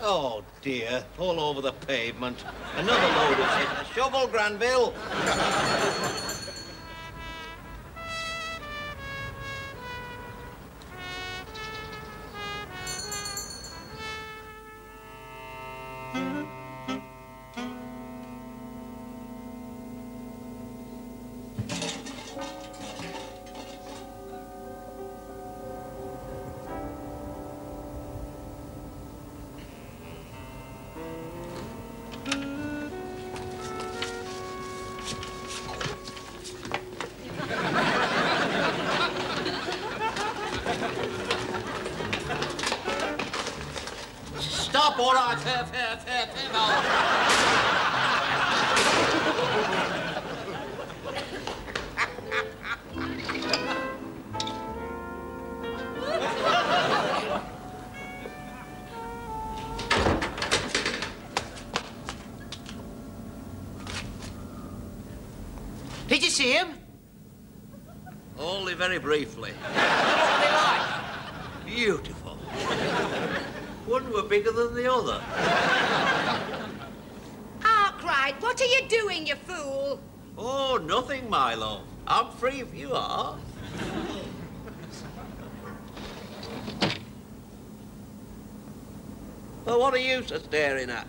Oh, dear. All over the pavement. Another load of shit. A shovel, Granville. Stop, all right. Fair. Did you see him? Only very briefly. What were they like? Beautiful. One were bigger than the other. Arkwright, what are you doing, you fool? Oh, nothing, my love. I'm free if you are. Well, what are you so staring at?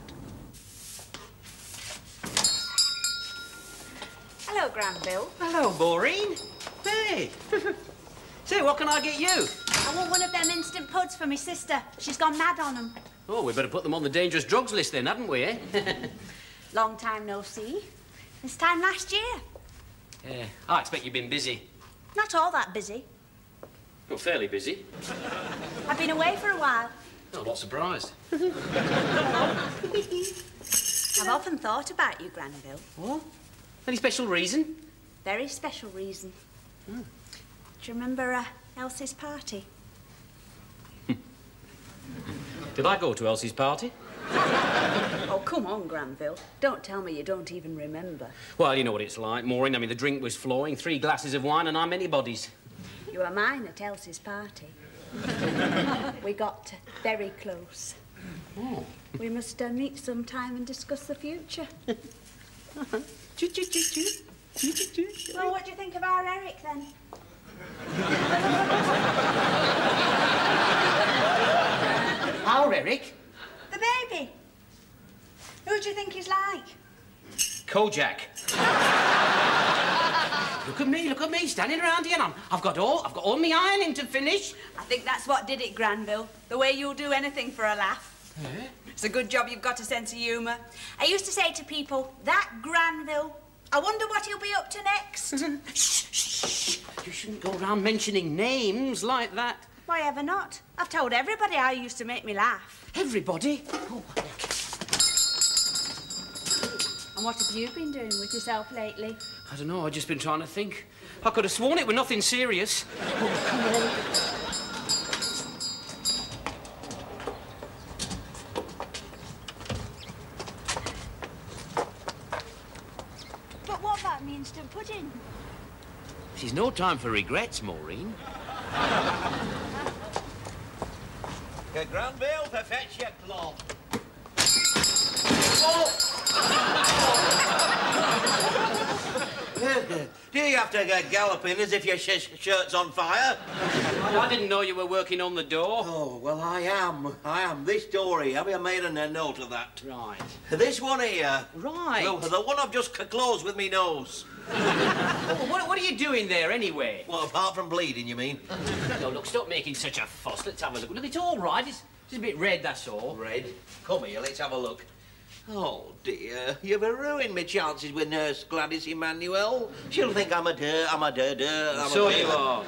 Hello, Granville. Hello, Maureen. Hey. Say, what can I get you? I want one of them instant puds for my sister. She's gone mad on them. Oh, we better put them on the dangerous drugs list then, hadn't we, eh? Long time no see. This time last year. Yeah, I expect you've been busy. Not all that busy. Well, fairly busy. I've been away for a while. Oh, not surprised. I've often thought about you, Granville. What? Any special reason? Very special reason. Do you remember Elsie's party? Did I go to Elsie's party? Oh, come on, Granville. Don't tell me you don't even remember. Well, you know what it's like, Maureen. I mean, the drink was flowing, 3 glasses of wine, and I'm anybody's. You were mine at Elsie's party. We got very close. Oh. We must meet sometime and discuss the future. Well, what do you think of our Eric, then? Our Eric? The baby. Who do you think he's like? Kojak. Look at me, standing around here, and I've got all my ironing to finish. I think that's what did it, Granville. The way you'll do anything for a laugh. Eh? It's a good job you've got a sense of humour. I used to say to people, that Granville, I wonder what he'll be up to next. Shh. You shouldn't go around mentioning names like that. Why ever not? I've told everybody how you used to make me laugh. Everybody? Oh. And what have you been doing with yourself lately? I don't know, I've just been trying to think. I could have sworn it was nothing serious. Oh, come on. But what about me instant pudding? She's no time for regrets, Maureen. Get Granville to fetch your cloth. Do you have to get galloping as if your shirt's on fire? I didn't know you were working on the door. Oh, well, I am. This door here, have you made a note of that? Right. This one here. Right. The one I've just closed with me nose. What are you doing there, anyway? Well, apart from bleeding, you mean? No, look, stop making such a fuss. Let's have a look. Look, it's all right. It's just a bit red, that's all. Red? Come here, let's have a look. Oh, dear. You've ruined my chances with Nurse Gladys Emmanuel. She'll think I'm a dir. So you are.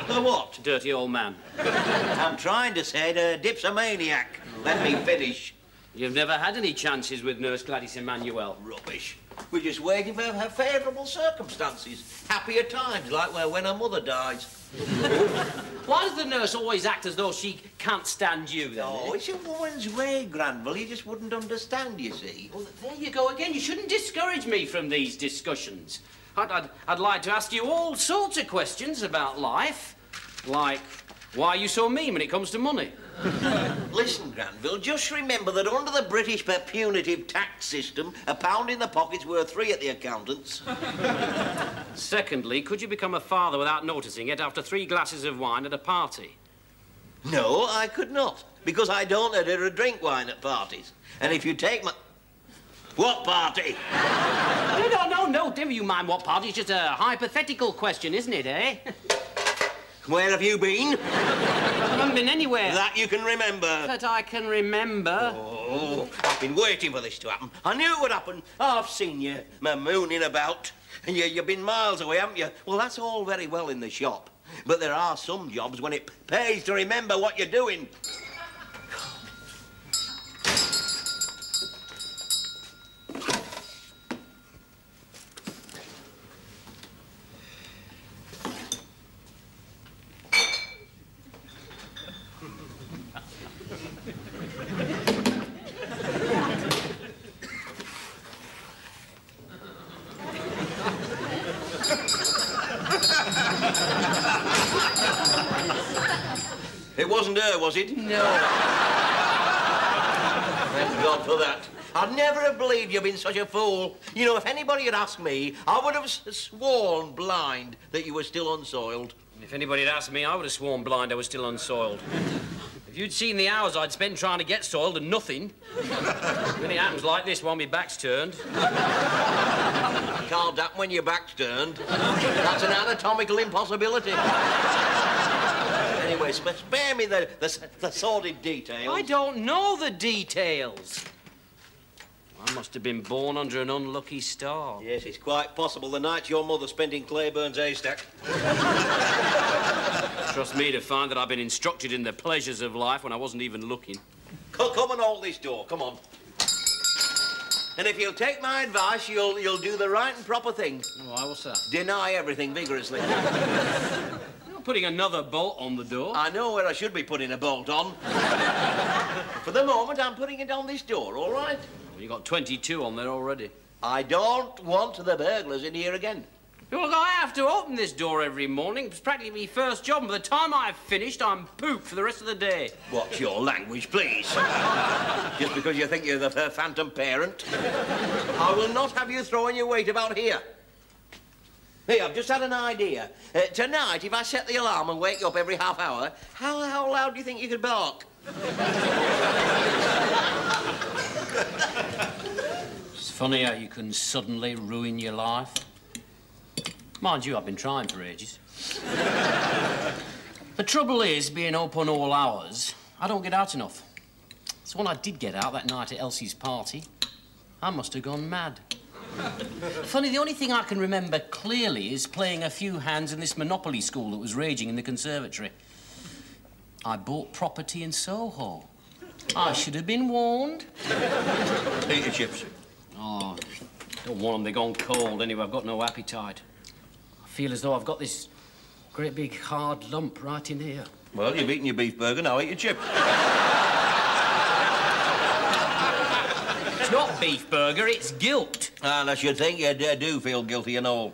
The what? Dirty old man. I'm trying to say the dipsomaniac. Let me finish. You've never had any chances with Nurse Gladys Emmanuel. Rubbish. We're just waiting for her favourable circumstances. Happier times, like when her mother dies. Why does the nurse always act as though she can't stand you, then? Oh, it's a woman's way, Granville. You just wouldn't understand, you see. Well, there you go again. You shouldn't discourage me from these discussions. I'd like to ask you all sorts of questions about life. Like, why are you so mean when it comes to money? Listen, Granville, just remember that under the British punitive tax system, a pound in the pocket's worth 3 at the accountant's. Secondly, could you become a father without noticing it after 3 glasses of wine at a party? No, I could not, because I don't drink wine at parties. And if you take my... What party? No, never you mind what party. It's just a hypothetical question, isn't it, eh? Where have you been? I haven't been anywhere. That you can remember. That I can remember. Oh, I've been waiting for this to happen. I knew it would happen. I've seen you mooning about. And you've been miles away, haven't you? Well, that's all very well in the shop. But there are some jobs when it pays to remember what you're doing. It wasn't her, was it? No. Thank God for that. I'd never have believed you'd been such a fool. You know, if anybody had asked me, I would have sworn blind that you were still unsoiled. If anybody had asked me, I would have sworn blind I was still unsoiled. If you'd seen the hours I'd spent trying to get soiled and nothing, when it happens like this while my back's turned. Can't happen when your back's turned. That's an anatomical impossibility. Anyway, spare me the sordid details. I don't know the details. I must have been born under an unlucky star. Yes, it's quite possible the night your mother spent in Clayburn's haystack. Trust me to find that I've been instructed in the pleasures of life when I wasn't even looking. Come and hold this door, come on. And if you'll take my advice, you'll do the right and proper thing. Why, what's that? Deny everything vigorously. You're putting another bolt on the door. I know where I should be putting a bolt on. For the moment, I'm putting it on this door, all right? Well, you got 22 on there already. I don't want the burglars in here again. Look, I have to open this door every morning. It's practically my first job, and by the time I've finished, I'm pooped for the rest of the day. Watch your language, please. Just because you think you're the phantom parent. I will not have you throwing your weight about here. Hey, I've just had an idea. Tonight, if I set the alarm and wake you up every half hour, how loud do you think you could bark? It's funny how you can suddenly ruin your life. Mind you, I've been trying for ages. The trouble is, being up on all hours, I don't get out enough. So when I did get out that night at Elsie's party, I must have gone mad. Funny, the only thing I can remember clearly is playing a few hands in this Monopoly school that was raging in the conservatory. I bought property in Soho. I should have been warned. Eat your chips. Oh, don't want them, they're gone cold. Anyway, I've got no appetite. I feel as though I've got this great big hard lump right in here. Well, you've eaten your beef burger, now eat your chips. It's not beef burger, it's guilt. And I should think you do feel guilty and all.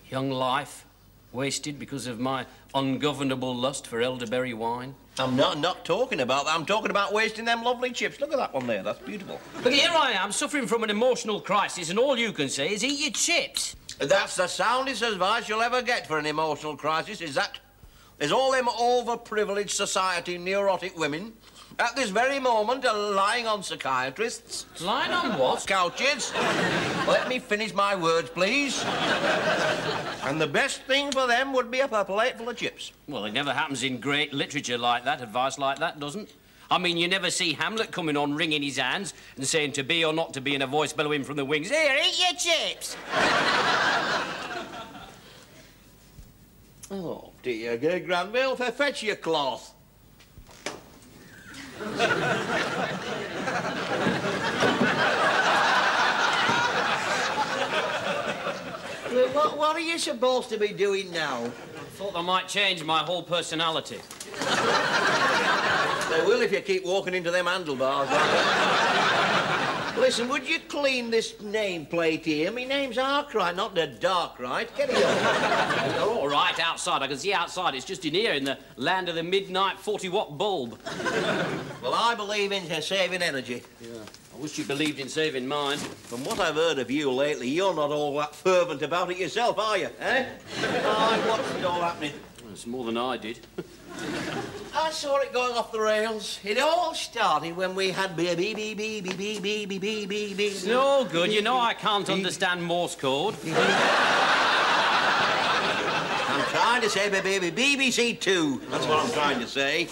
Young life, wasted because of my ungovernable lust for elderberry wine. I'm not talking about that. I'm talking about wasting them lovely chips. Look at that one there. That's beautiful. Look, here I am, suffering from an emotional crisis, and all you can say is eat your chips. That's the soundest advice you'll ever get for an emotional crisis, is that? There's all them overprivileged society neurotic women at this very moment are lying on psychiatrists. Lying on what? Couches. Let me finish my words, please. And the best thing for them would be a plate full of chips. Well, it never happens in great literature like that. Advice like that doesn't. I mean, you never see Hamlet coming on, wringing his hands and saying to be or not to be in a voice bellowing from the wings, "Here, eat your chips!" Oh, dear, Granville, fetch your cloth. What are you supposed to be doing now? I thought that might change my whole personality. They will if you keep walking into them handlebars. Listen, would you clean this nameplate here? My name's Arkwright, not the Darkright. Get it on. You're all right outside. I can see outside. It's just in here, in the land of the midnight 40-watt bulb. Well, I believe in saving energy. Yeah. I wish you believed in saving mine. From what I've heard of you lately, you're not all that fervent about it yourself, are you, eh? I watched it all happening. Well, it's more than I did. I saw it going off the rails. It all started when we had It's no good. You know I can't understand Morse code. I'm trying to say, BBC Two. That's what I'm trying to say.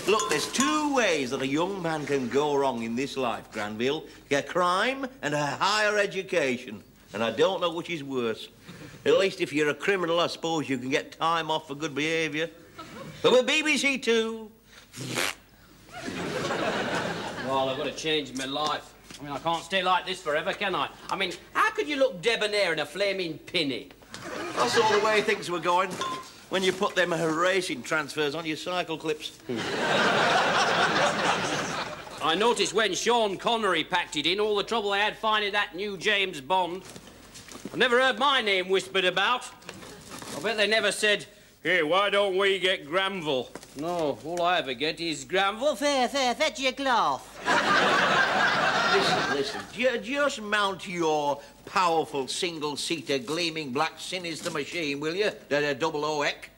Look, there's two ways that a young man can go wrong in this life, Granville. A crime and a higher education. And I don't know which is worse. At least if you're a criminal, I suppose you can get time off for good behaviour. But with BBC Two... Well, I've got to change my life. I mean, I can't stay like this forever, can I? I mean, how could you look debonair in a flaming pinny? That's all the way things were going when you put them racing transfers on your cycle clips. I noticed when Sean Connery packed it in, all the trouble I had finding that new James Bond. I've never heard my name whispered about. I bet they never said, "Hey, why don't we get Granville?" No, all I ever get is Granville, fetch your cloth. Listen, just mount your powerful single-seater gleaming black sinister machine, will you? The double OEC.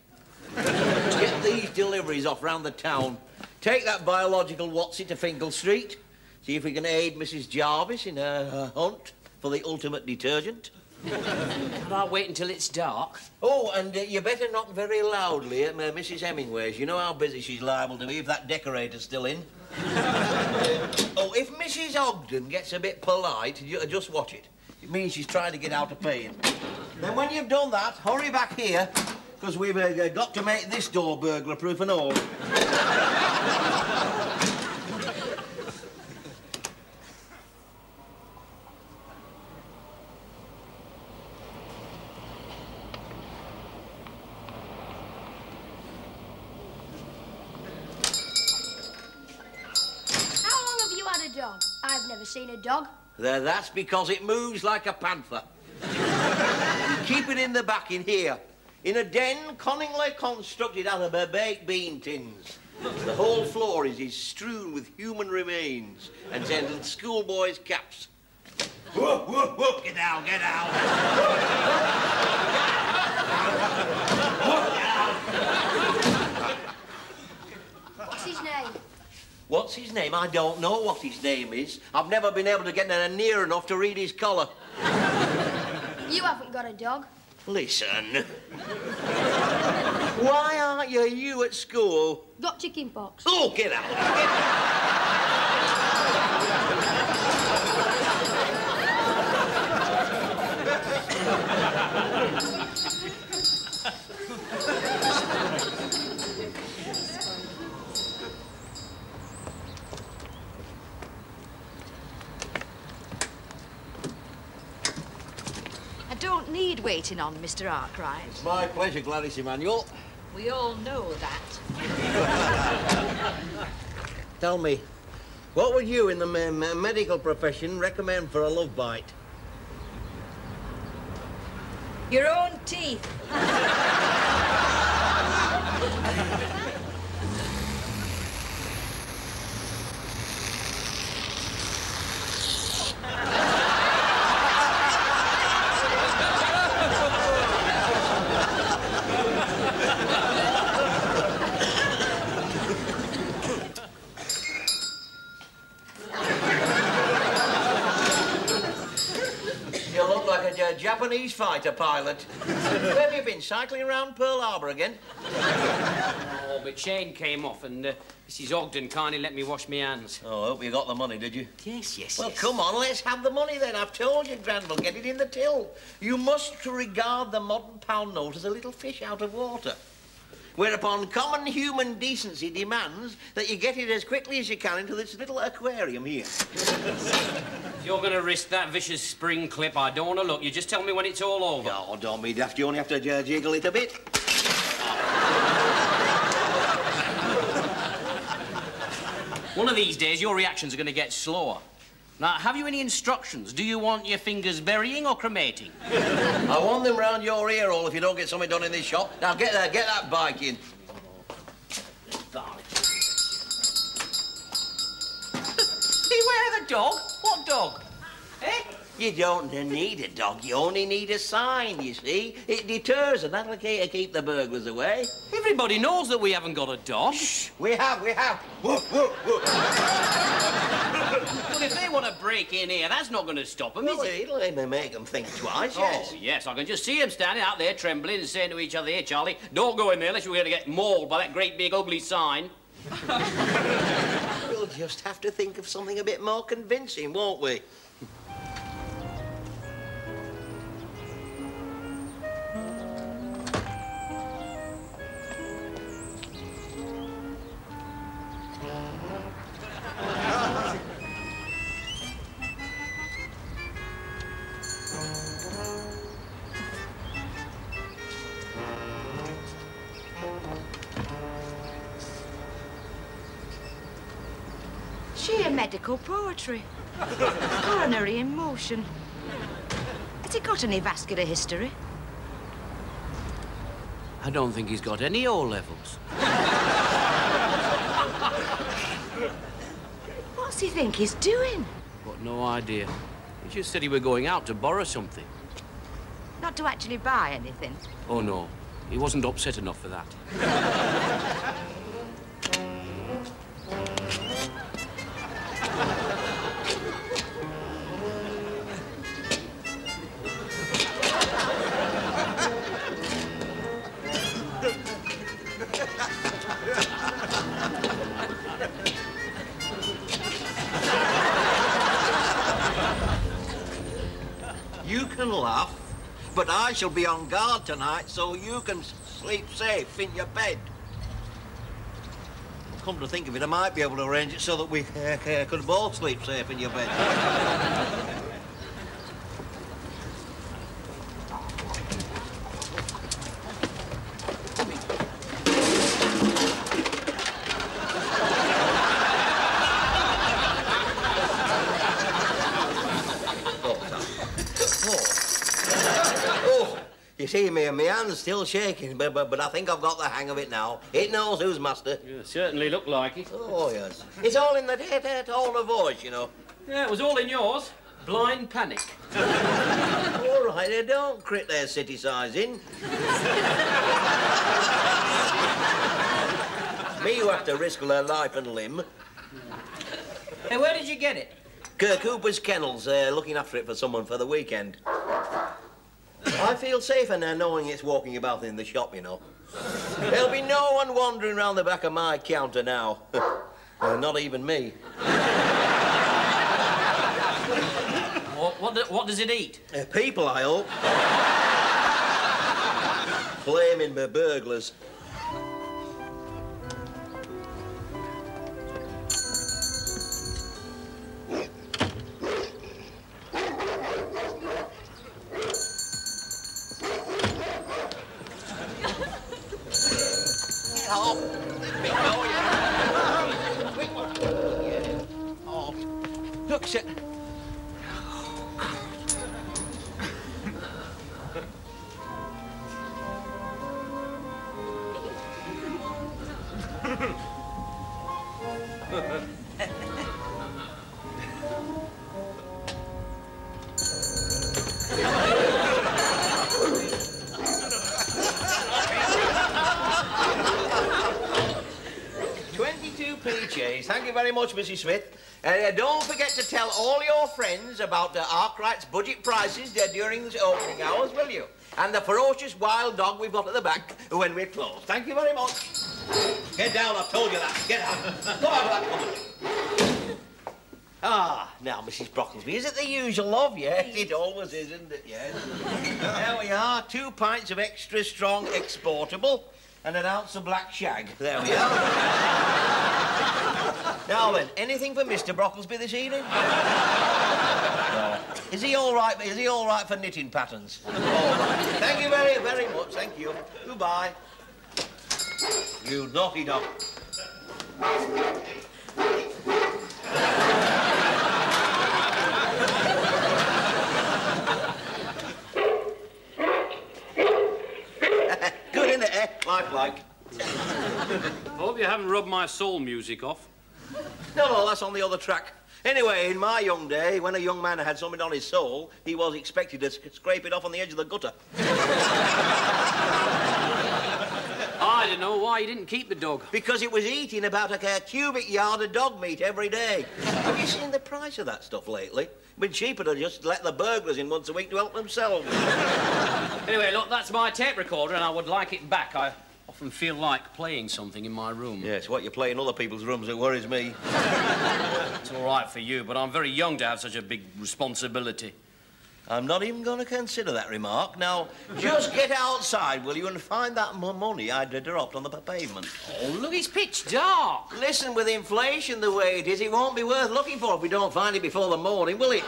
Get these deliveries off round the town. Take that biological Watsy to Finkel Street. See if we can aid Mrs. Jarvis in her hunt for the ultimate detergent. Can I wait until it's dark? Oh, and you better knock very loudly at Mrs. Hemingway's. You know how busy she's liable to be if that decorator's still in. Oh, if Mrs. Ogden gets a bit polite, just watch it. It means she's trying to get out of paying. Then when you've done that, hurry back here, because we've got to make this door burglar-proof and all. Dog. I've never seen a dog. That's because it moves like a panther. You keep it in the back in here, in a den cunningly constructed out of baked bean tins. The whole floor is strewn with human remains and sent schoolboys' caps. Whoa, whoa, whoa, get out, get out. What's his name? What's his name? I don't know what his name is. I've never been able to get near enough to read his collar. You haven't got a dog. Listen. Why aren't you at school? Got chicken pox. Oh, get out. Get out. I don't need waiting on, Mr. Arkwright. It's my pleasure, Gladys Emanuel. We all know that. Tell me, what would you in the medical profession recommend for a love bite? Your own teeth. Japanese fighter pilot. Where have you been, cycling around Pearl Harbor again? Oh, my chain came off and Mrs. Ogden kindly let me wash my hands. Oh, I hope you got the money, did you? Yes. Well, come on, let's have the money then. I've told you, Granville, get it in the till. You must regard the modern pound note as a little fish out of water. Whereupon common human decency demands that you get it as quickly as you can into this little aquarium here. If you're going to risk that vicious spring clip, I don't want to look. You just tell me when it's all over. Oh, don't be daft. You only have to jiggle it a bit. One of these days, your reactions are going to get slower. Now, have you any instructions? Do you want your fingers burying or cremating? I want them round your ear hole if you don't get something done in this shop. Now, get that bike in. Beware the dog? What dog? Eh? You don't need a dog, you only need a sign, you see. It deters, and that'll keep the burglars away. Everybody knows that we haven't got a dog. Shh, we have. Woof, woof, woof. But if they want to break in here, that's not going to stop them, is it? It'll make them think twice, yes. Oh, yes, I can just see them standing out there trembling and saying to each other, "Here, Charlie, don't go in there unless you're going to get mauled by that great big ugly sign." We'll just have to think of something a bit more convincing, won't we? Sheer medical poetry. Coronary in motion. Has he got any vascular history? I don't think he's got any O-levels. What's he think he's doing? Got no idea. He just said he were going out to borrow something. Not to actually buy anything. Oh, no. He wasn't upset enough for that. You can laugh, but I shall be on guard tonight so you can sleep safe in your bed. Come to think of it, I might be able to arrange it so that we could both sleep safe in your bed. You see, my hand's still shaking, but I think I've got the hang of it now. It knows who's master. You certainly look like it. Oh, yes. It's all in the tone of voice, you know. Yeah, it was all in yours. Blind panic. All right, they don't crit their city sizing. Me who have to risk their life and limb. Hey, where did you get it? Cooper's Kennels, looking after it for someone for the weekend. I feel safer now knowing it's walking about in the shop, you know. There'll be no one wandering round the back of my counter now. Not even me. What does it eat? People, I hope. Flaming burglars. Look, sir. Thank you very much, Mrs. Smith. Don't forget to tell all your friends about Arkwright's budget prices during the opening hours, will you? And the ferocious wild dog we've got at the back when we're closed. Thank you very much. Get down, I've told you that. Get out. Go out of that cupboard. Ah, now, Mrs. Brocklesby, is it the usual love? Yes, it always is, isn't it? Yes. There we are, 2 pints of extra strong exportable and an ounce of black shag. There we are. Now then, anything for Mr. Brocklesby this evening? No. Is he all right? Is he all right for knitting patterns? All right. Thank you very, very much. Thank you. Goodbye. You naughty dog. my soul music off. No, that's on the other track. Anyway, in my young day, when a young man had something on his soul, he was expected to scrape it off on the edge of the gutter. I don't know why you didn't keep the dog. Because it was eating about a cubic yard of dog meat every day. Have you seen the price of that stuff lately? It'd been cheaper to just let the burglars in once a week to help themselves. Anyway, look, that's my tape recorder, and I would like it back. I often feel like playing something in my room. Yes, what you play in other people's rooms, it worries me. It's all right for you, but I'm very young to have such a big responsibility. I'm not even going to consider that remark. Now, just get outside, will you, and find that money I'd dropped on the pavement. Oh, look, it's pitch dark. Listen, with inflation the way it is, it won't be worth looking for if we don't find it before the morning, will it?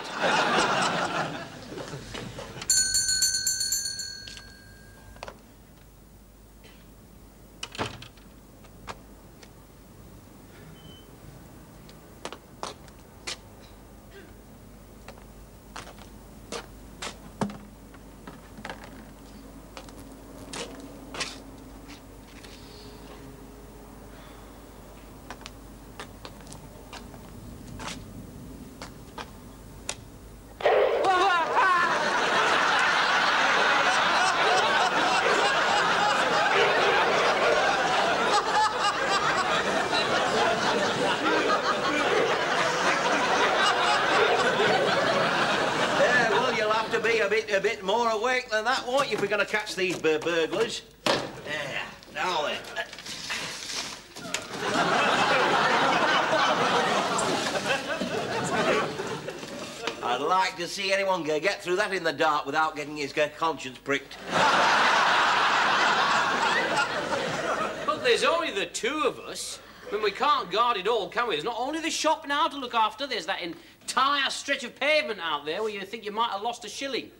A bit more awake than that, won't you, if we're going to catch these burglars? There, now then. I'd like to see anyone get through that in the dark without getting his conscience pricked. But there's only the two of us. I mean, we can't guard it all, can we? There's not only the shop now to look after, there's that entire stretch of pavement out there where you think you might have lost a shilling.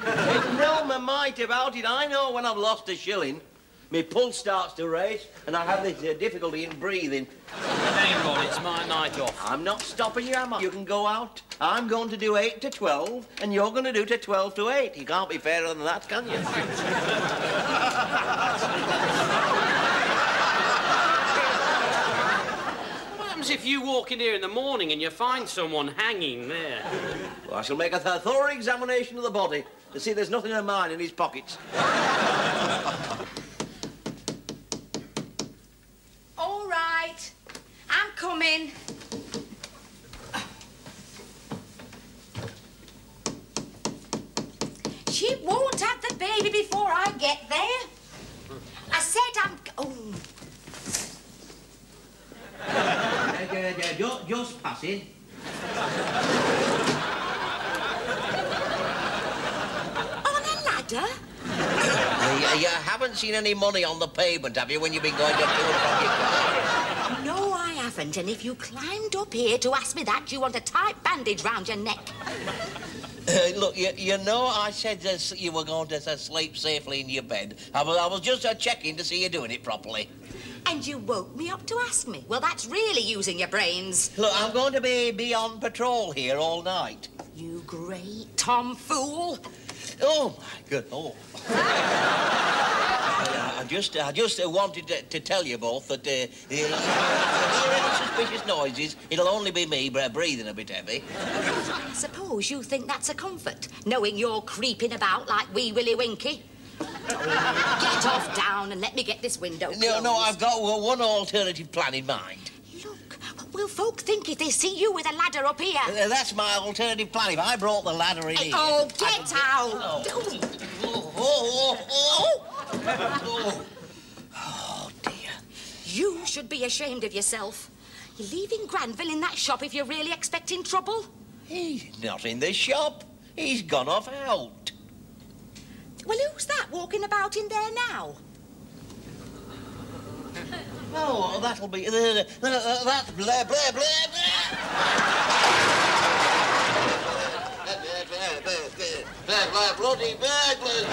No, my might about it. I know when I've lost a shilling. My pulse starts to race, and I have this difficulty in breathing. Hey, Rod, it's my night off. I'm not stopping you, am I? You can go out. I'm going to do 8 to 12, and you're going to do to 12 to 8. You can't be fairer than that, can you? What happens if you walk in here in the morning and you find someone hanging there? Well, I shall make a thorough examination of the body to see there's nothing of mine in his pockets. All right. I'm coming. She won't have the baby before I get there. I said I'm... Oh. Just passing. On a ladder? You haven't seen any money on the pavement, have you, when you've been going to do it from your car? No, I haven't. And if you climbed up here to ask me that, you want a tight bandage round your neck. Look, you know I said you were going to sleep safely in your bed. I was just checking to see you doing it properly. And you woke me up to ask me. Well, that's really using your brains. Look, I'm going to be on patrol here all night. You great tomfool. Oh, my good. Oh. I just wanted to tell you both that if you hear any suspicious noises, it'll only be me breathing a bit heavy. I suppose you think that's a comfort, knowing you're creeping about like wee Willy Winky. Get off down and let me get this window closed. No, I've got one alternative plan in mind. Look, what will folk think if they see you with a ladder up here? That's my alternative plan. If I brought the ladder in here... Oh, get out! Oh, dear. You should be ashamed of yourself. You're leaving Granville in that shop if you're really expecting trouble. He's not in the shop. He's gone off out. Well, who's that walking about in there now? Oh, that'll be... that's Blair, Blair, Blair, Blair. Blair, bloody burglars.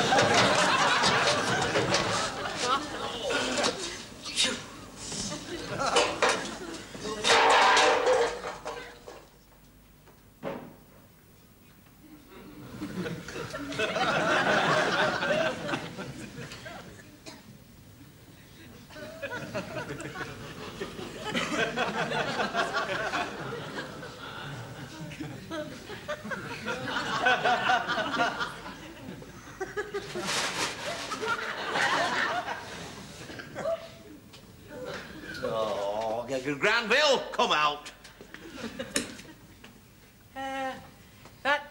come out.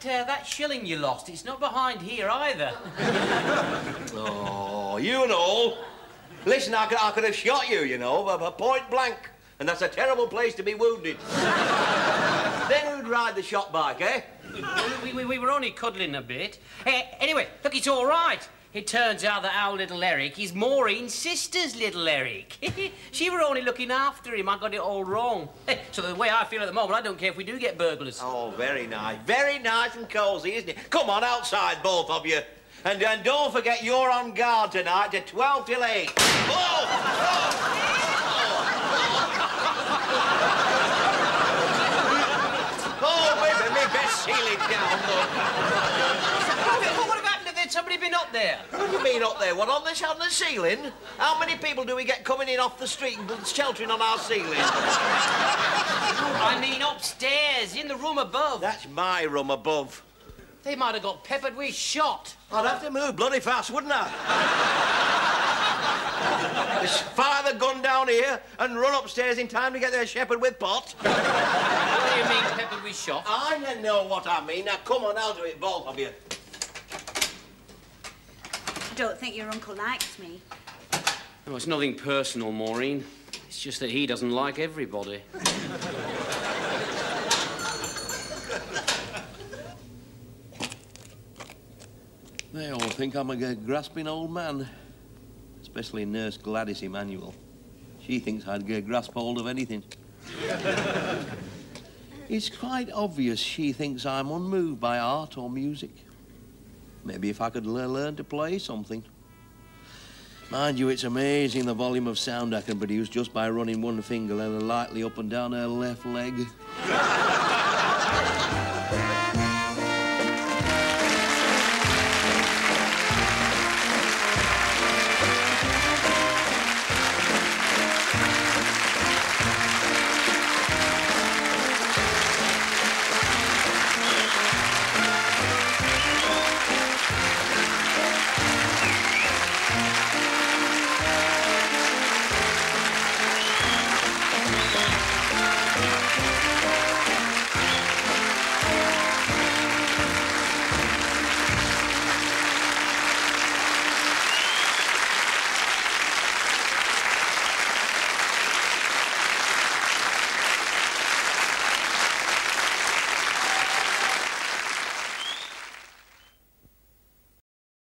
That shilling you lost, it's not behind here either. Oh, you and all. Listen, I could have shot you, you know, point blank. And that's a terrible place to be wounded. Then who'd ride the shot bike, eh? We were only cuddling a bit. Anyway, look, it's all right. It turns out that our little Eric is Maureen's sister's little Eric. She were only looking after him. I got it all wrong. So the way I feel at the moment, I don't care if we do get burglars. Oh, very nice. Very nice and cosy, isn't it? Come on, outside, both of you. And don't forget you're on guard tonight at 12 till 8. My best ceiling down, look. What about if there's somebody been up there? What do you mean up there? What, on the ceiling? How many people do we get coming in off the street and sheltering on our ceiling? I mean upstairs, in the room above. That's my room above. They might have got peppered with shot. I'd have to move bloody fast, wouldn't I? Just fire the gun down here and run upstairs in time to get their shepherd with pot. What do you mean, peppered with shot? I know what I mean. Now, come on, I'll do it, both of you. I don't think your uncle likes me. Oh, it's nothing personal, Maureen. It's just that he doesn't like everybody. They all think I'm a grasping old man. Especially Nurse Gladys Emanuel. She thinks I'd grasp hold of anything. It's quite obvious she thinks I'm unmoved by art or music. Maybe if I could learn to play something. Mind you, it's amazing the volume of sound I can produce just by running one finger lightly up and down her left leg.